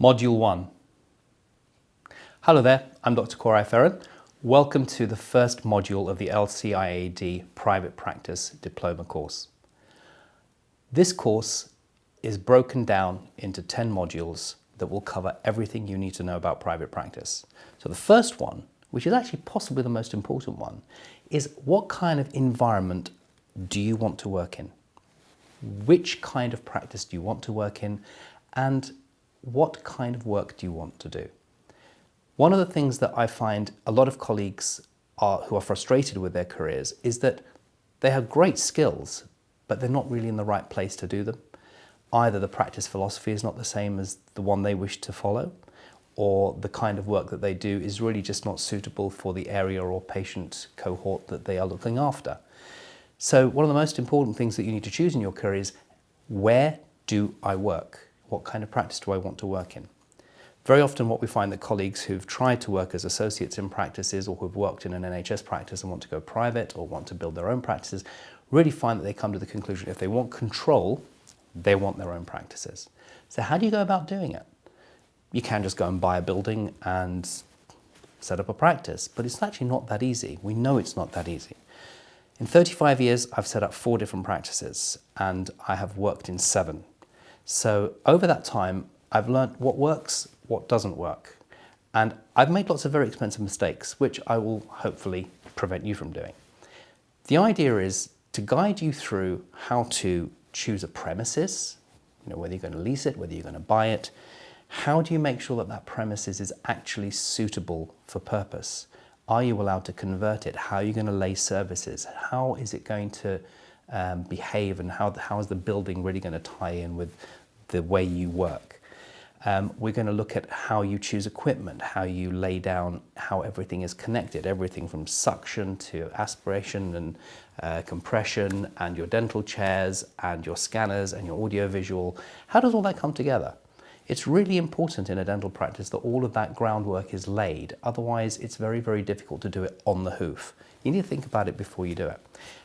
Module 1. Hello there, I'm Dr. Koray Ferran. Welcome to the first module of the LCIAD Private Practice Diploma course. This course is broken down into 10 modules that will cover everything you need to know about private practice. So the first one, which is actually possibly the most important one, is what kind of environment do you want to work in? Which kind of practice do you want to work in? And what kind of work do you want to do? One of the things that I find a lot of colleagues who are frustrated with their careers is that they have great skills, but they're not really in the right place to do them. Either the practice philosophy is not the same as the one they wish to follow, or the kind of work that they do is really just not suitable for the area or patient cohort that they are looking after. So one of the most important things that you need to choose in your career is, where do I work? What kind of practice do I want to work in? Very often what we find that colleagues who've tried to work as associates in practices or who've worked in an NHS practice and want to go private or want to build their own practices really find that they come to the conclusion if they want control, they want their own practices. So how do you go about doing it? You can just go and buy a building and set up a practice, but it's actually not that easy. We know it's not that easy. In 35 years, I've set up 4 different practices and I have worked in 7. So over that time, I've learned what works, what doesn't work. And I've made lots of very expensive mistakes, which I will hopefully prevent you from doing. The idea is to guide you through how to choose a premises, whether you're going to lease it, whether you're going to buy it. How do you make sure that that premises is actually suitable for purpose? Are you allowed to convert it? How are you going to lay services? How is it going to behave, and how is the building really going to tie in with the way you work? We're going to look at how you choose equipment, how you lay down, how everything is connected, everything from suction to aspiration and compression, and your dental chairs and your scanners and your audiovisual. How does all that come together? It's really important in a dental practice that all of that groundwork is laid. Otherwise, it's very, very difficult to do it on the hoof. You need to think about it before you do it.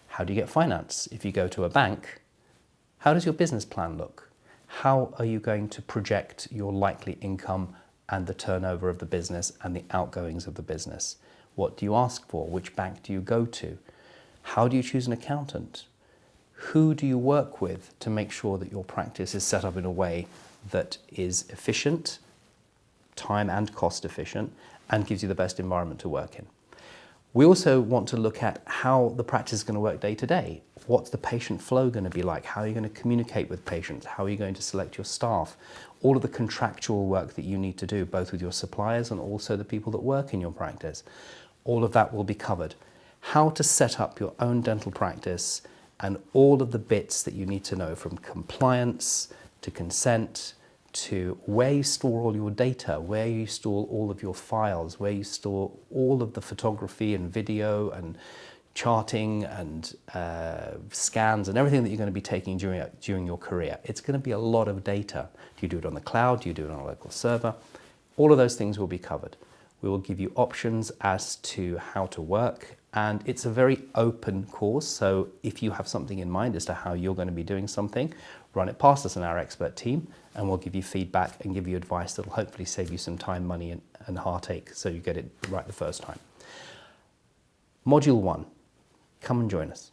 How do you get finance? If you go to a bank, how does your business plan look? How are you going to project your likely income and the turnover of the business and the outgoings of the business? What do you ask for? Which bank do you go to? How do you choose an accountant? Who do you work with to make sure that your practice is set up in a way that is efficient, time and cost efficient, and gives you the best environment to work in? We also want to look at how the practice is going to work day to day. What's the patient flow going to be like? How are you going to communicate with patients? How are you going to select your staff? All of the contractual work that you need to do, both with your suppliers and also the people that work in your practice. All of that will be covered. How to set up your own dental practice and all of the bits that you need to know, from compliance to consent, to where you store all your data, where you store all of your files, where you store all of the photography and video and charting and scans and everything that you're going to be taking during your career. It's going to be a lot of data. Do you do it on the cloud? Do you do it on a local server? All of those things will be covered. We will give you options as to how to work, and it's a very open course. So if you have something in mind as to how you're going to be doing something, run it past us and our expert team, and we'll give you feedback and give you advice that will hopefully save you some time, money and heartache, so you get it right the first time. Module 1, come and join us.